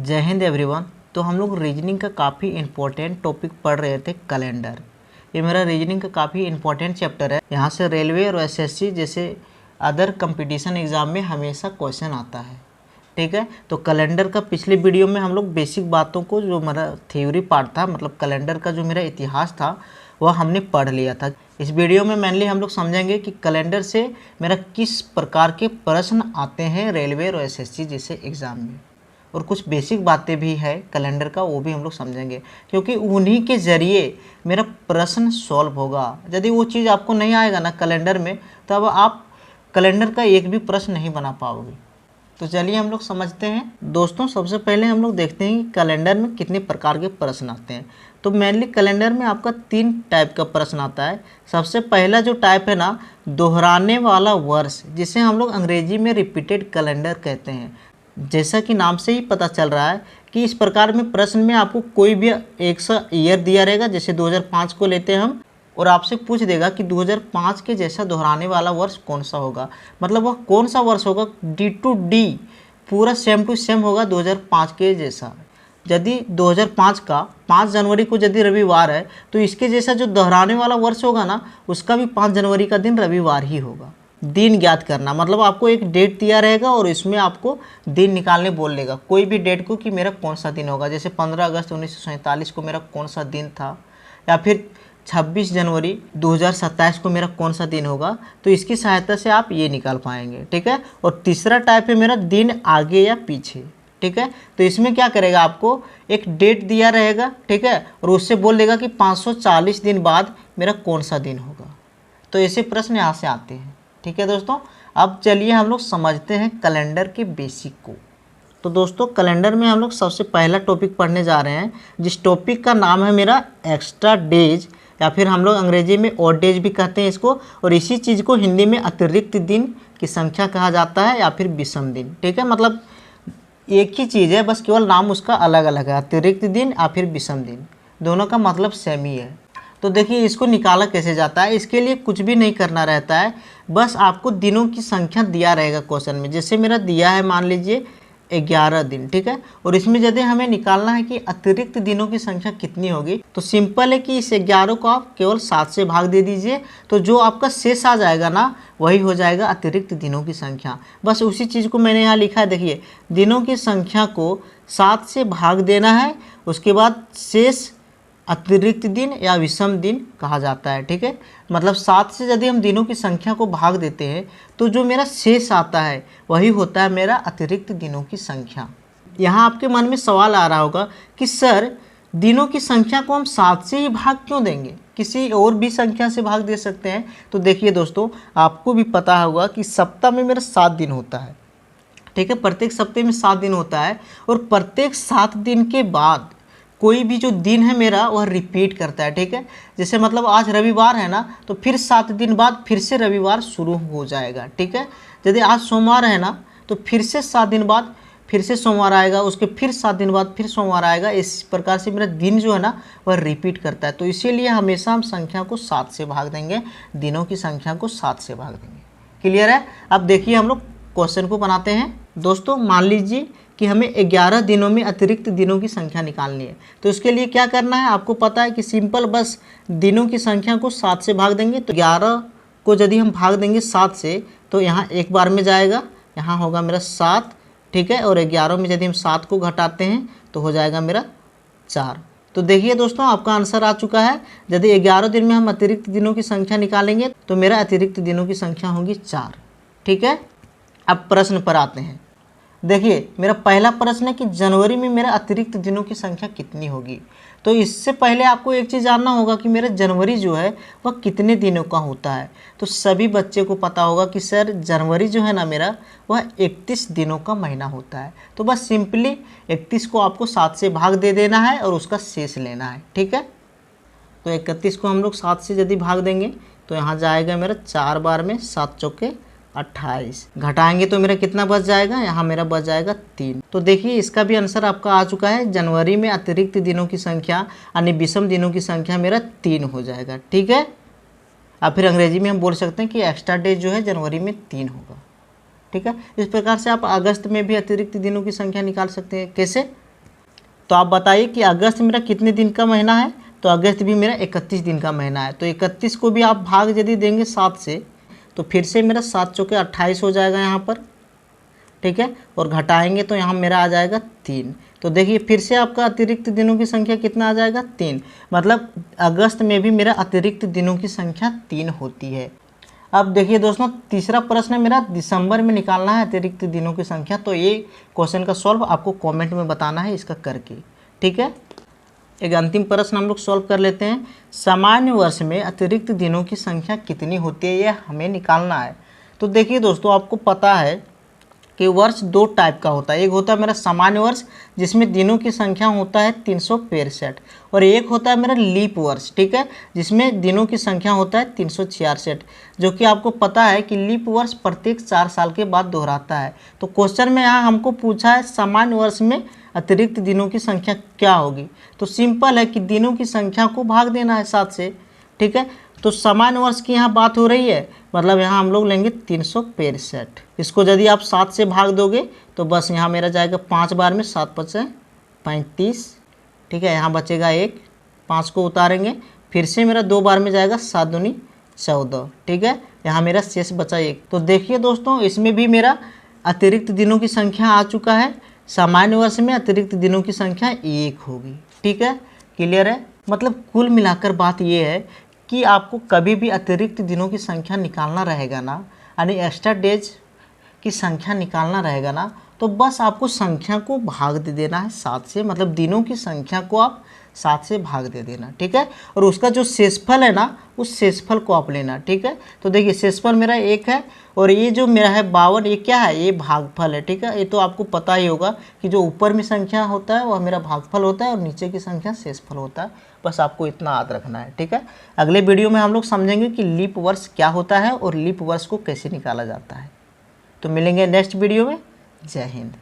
जय हिंद एवरीवन। तो हम लोग रीजनिंग का काफ़ी इम्पोर्टेंट टॉपिक पढ़ रहे थे, कैलेंडर। ये मेरा रीजनिंग का काफ़ी इम्पोर्टेंट चैप्टर है। यहाँ से रेलवे और एसएससी जैसे अदर कंपटीशन एग्ज़ाम में हमेशा क्वेश्चन आता है, ठीक है। तो कैलेंडर का पिछले वीडियो में हम लोग बेसिक बातों को, जो मेरा थ्योरी पार्ट था, मतलब कैलेंडर का जो मेरा इतिहास था, वह हमने पढ़ लिया था। इस वीडियो में मेनली हम लोग समझेंगे कि कैलेंडर से मेरा किस प्रकार के प्रश्न आते हैं रेलवे और एसएससी जैसे एग्ज़ाम में, और कुछ बेसिक बातें भी है कैलेंडर का, वो भी हम लोग समझेंगे, क्योंकि उन्हीं के ज़रिए मेरा प्रश्न सॉल्व होगा। यदि वो चीज़ आपको नहीं आएगा ना कैलेंडर में, तब आप कैलेंडर का एक भी प्रश्न नहीं बना पाओगे। तो चलिए हम लोग समझते हैं। दोस्तों, सबसे पहले हम लोग देखते हैं कि कैलेंडर में कितने प्रकार के प्रश्न आते हैं। तो मेनली कैलेंडर में आपका 3 टाइप का प्रश्न आता है। सबसे पहला जो टाइप है ना, दोहराने वाला वर्ष, जिसे हम लोग अंग्रेजी में रिपीटेड कैलेंडर कहते हैं। जैसा कि नाम से ही पता चल रहा है कि इस प्रकार में प्रश्न में आपको कोई भी एक सा ईयर दिया रहेगा, जैसे 2005 को लेते हैं हम, और आपसे पूछ देगा कि 2005 के जैसा दोहराने वाला वर्ष कौन सा होगा। मतलब वह कौन सा वर्ष होगा, डी टू डी पूरा सेम टू सेम होगा 2005 के जैसा। यदि 2005 का 5 जनवरी को यदि रविवार है, तो इसके जैसा जो दोहराने वाला वर्ष होगा ना, उसका भी 5 जनवरी का दिन रविवार ही होगा। दिन ज्ञात करना, मतलब आपको एक डेट दिया रहेगा और इसमें आपको दिन निकालने बोल लेगा, कोई भी डेट को, कि मेरा कौन सा दिन होगा। जैसे 15 अगस्त 1947 को मेरा कौन सा दिन था, या फिर 26 जनवरी 2027 को मेरा कौन सा दिन होगा। तो इसकी सहायता से आप ये निकाल पाएंगे, ठीक है। और तीसरा टाइप है मेरा दिन आगे या पीछे, ठीक है। तो इसमें क्या करेगा, आपको एक डेट दिया रहेगा, ठीक है, और उससे बोल देगा कि 540 दिन बाद मेरा कौन सा दिन होगा। तो ऐसे प्रश्न यहाँ से आते हैं, ठीक है दोस्तों। अब चलिए हम लोग समझते हैं कैलेंडर के बेसिक को। तो दोस्तों, कैलेंडर में हम लोग सबसे पहला टॉपिक पढ़ने जा रहे हैं, जिस टॉपिक का नाम है मेरा एक्स्ट्रा डेज, या फिर हम लोग अंग्रेजी में ऑड डेज भी कहते हैं इसको, और इसी चीज़ को हिंदी में अतिरिक्त दिन की संख्या कहा जाता है, या फिर विषम दिन, ठीक है। मतलब एक ही चीज़ है, बस केवल नाम उसका अलग अलग है, अतिरिक्त दिन या फिर विषम दिन, दोनों का मतलब सेम ही है। तो देखिए इसको निकाला कैसे जाता है। इसके लिए कुछ भी नहीं करना रहता है, बस आपको दिनों की संख्या दिया रहेगा क्वेश्चन में। जैसे मेरा दिया है, मान लीजिए 11 दिन, ठीक है, और इसमें यदि हमें निकालना है कि अतिरिक्त दिनों की संख्या कितनी होगी, तो सिंपल है कि इस 11 को आप केवल 7 से भाग दे दीजिए, तो जो आपका शेष आ जाएगा ना, वही हो जाएगा अतिरिक्त दिनों की संख्या। बस उसी चीज़ को मैंने यहाँ लिखा है। देखिए, दिनों की संख्या को 7 से भाग देना है, उसके बाद शेष अतिरिक्त दिन या विषम दिन कहा जाता है, ठीक है। मतलब 7 से यदि हम दिनों की संख्या को भाग देते हैं, तो जो मेरा शेष आता है वही होता है मेरा अतिरिक्त दिनों की संख्या। यहाँ आपके मन में सवाल आ रहा होगा कि सर, दिनों की संख्या को हम 7 से ही भाग क्यों देंगे, किसी और भी संख्या से भाग दे सकते हैं। तो देखिए दोस्तों, आपको भी पता होगा कि सप्ताह में मेरा 7 दिन होता है, ठीक है। प्रत्येक सप्ताह में 7 दिन होता है, और प्रत्येक 7 दिन के बाद कोई भी जो दिन है मेरा वह रिपीट करता है, ठीक है। जैसे मतलब आज रविवार है ना, तो फिर 7 दिन बाद फिर से रविवार शुरू हो जाएगा, ठीक है। यदि आज सोमवार है ना, तो फिर से 7 दिन बाद फिर से सोमवार आएगा, उसके फिर 7 दिन बाद फिर सोमवार आएगा। इस प्रकार से मेरा दिन जो है ना, वह रिपीट करता है। तो इसीलिए हमेशा हम संख्या को 7 से भाग देंगे, दिनों की संख्या को 7 से भाग देंगे। क्लियर है। अब देखिए हम लोग क्वेश्चन को बनाते हैं। दोस्तों, मान लीजिए कि हमें 11 दिनों में अतिरिक्त दिनों की संख्या निकालनी है। तो इसके लिए क्या करना है, आपको पता है कि सिंपल बस दिनों की संख्या को 7 से भाग देंगे। तो 11 को यदि हम भाग देंगे 7 से, तो यहाँ एक बार में जाएगा, यहाँ होगा मेरा 7, ठीक है। और 11 में यदि हम 7 को घटाते हैं तो हो जाएगा मेरा 4। तो देखिए दोस्तों, आपका आंसर आ चुका है। यदि 11 दिन में हम अतिरिक्त दिनों की संख्या निकालेंगे, तो मेरा अतिरिक्त दिनों की संख्या होगी 4, ठीक है। अब प्रश्न पर आते हैं। देखिए, मेरा पहला प्रश्न है कि जनवरी में मेरा अतिरिक्त दिनों की संख्या कितनी होगी। तो इससे पहले आपको एक चीज़ जानना होगा कि मेरा जनवरी जो है वह कितने दिनों का होता है। तो सभी बच्चे को पता होगा कि सर, जनवरी जो है ना मेरा, वह 31 दिनों का महीना होता है। तो बस सिंपली 31 को आपको 7 से भाग दे देना है और उसका शेष लेना है, ठीक है। तो 31 को हम लोग 7 से यदि भाग देंगे, तो यहाँ जाएगा मेरा 4 बार में 7 चौके 28, घटाएंगे तो मेरा कितना बच जाएगा, यहाँ मेरा बच जाएगा 3। तो देखिए इसका भी आंसर आपका आ चुका है। जनवरी में अतिरिक्त दिनों की संख्या यानी विषम दिनों की संख्या मेरा 3 हो जाएगा, ठीक है। अब फिर अंग्रेजी में हम बोल सकते हैं कि एक्स्ट्रा डेज जो है जनवरी में 3 होगा, ठीक है। इस प्रकार से आप अगस्त में भी अतिरिक्त दिनों की संख्या निकाल सकते हैं। कैसे, तो आप बताइए कि अगस्त मेरा कितने दिन का महीना है, तो अगस्त भी मेरा 31 दिन का महीना है। तो 31 को भी आप भाग यदि देंगे 7 से तो फिर से मेरा 7 चौके 28 हो जाएगा यहाँ पर, ठीक है, और घटाएंगे तो यहाँ मेरा आ जाएगा 3। तो देखिए फिर से आपका अतिरिक्त दिनों की संख्या कितना आ जाएगा, 3। मतलब अगस्त में भी मेरा अतिरिक्त दिनों की संख्या 3 होती है। अब देखिए दोस्तों, तीसरा प्रश्न मेरा दिसंबर में निकालना है अतिरिक्त दिनों की संख्या। तो ये क्वेश्चन का सॉल्व आपको कमेंट में बताना है इसका करके, ठीक है। एक अंतिम प्रश्न हम लोग सॉल्व कर लेते हैं। सामान्य वर्ष में अतिरिक्त दिनों की संख्या कितनी होती है, ये हमें निकालना है। तो देखिए दोस्तों, आपको पता है कि वर्ष 2 टाइप का होता है। एक होता है मेरा सामान्य वर्ष जिसमें दिनों की संख्या होता है 365, और एक होता है मेरा लीप वर्ष, ठीक है, जिसमें दिनों की संख्या होता है 366, जो कि आपको पता है कि लीप वर्ष प्रत्येक 4 साल के बाद दोहराता है। तो क्वेश्चन में यहाँ हमको पूछा है सामान्य वर्ष में अतिरिक्त दिनों की संख्या क्या होगी। तो सिंपल है कि दिनों की संख्या को भाग देना है 7 से, ठीक है। तो सामान्य वर्ष की यहाँ बात हो रही है, मतलब यहाँ हम लोग लेंगे 365। इसको यदि आप 7 से भाग दोगे तो बस यहाँ मेरा जाएगा 5 बार में, 7 5 35, ठीक है। यहाँ बचेगा 1, 5 को उतारेंगे, फिर से मेरा 2 बार में जाएगा, 7 दूनी 14, ठीक है। यहाँ मेरा शेष बचा 1। तो देखिए दोस्तों, इसमें भी मेरा अतिरिक्त दिनों की संख्या आ चुका है। सामान्य वर्ष में अतिरिक्त दिनों की संख्या 1 होगी, ठीक है। क्लियर है। मतलब कुल मिलाकर बात ये है कि आपको कभी भी अतिरिक्त दिनों की संख्या निकालना रहेगा ना, यानी एक्स्ट्रा डेज की संख्या निकालना रहेगा ना, तो बस आपको संख्या को भाग दे देना है 7 से। मतलब दिनों की संख्या को आप 7 से भाग दे देना, ठीक है। और उसका जो शेषफल है ना, उस शेषफल को आप लेना, ठीक है। तो देखिए शेषफल मेरा 1 है, और ये जो मेरा है 52, ये क्या है, ये भागफल है, ठीक है। ये तो आपको पता ही होगा कि जो ऊपर में संख्या होता है वह मेरा भागफल होता है और नीचे की संख्या शेषफल होता है। बस आपको इतना याद रखना है, ठीक है। अगले वीडियो में हम लोग समझेंगे कि लीप वर्ष क्या होता है और लीप वर्ष को कैसे निकाला जाता है। तो मिलेंगे नेक्स्ट वीडियो में। जय हिंद।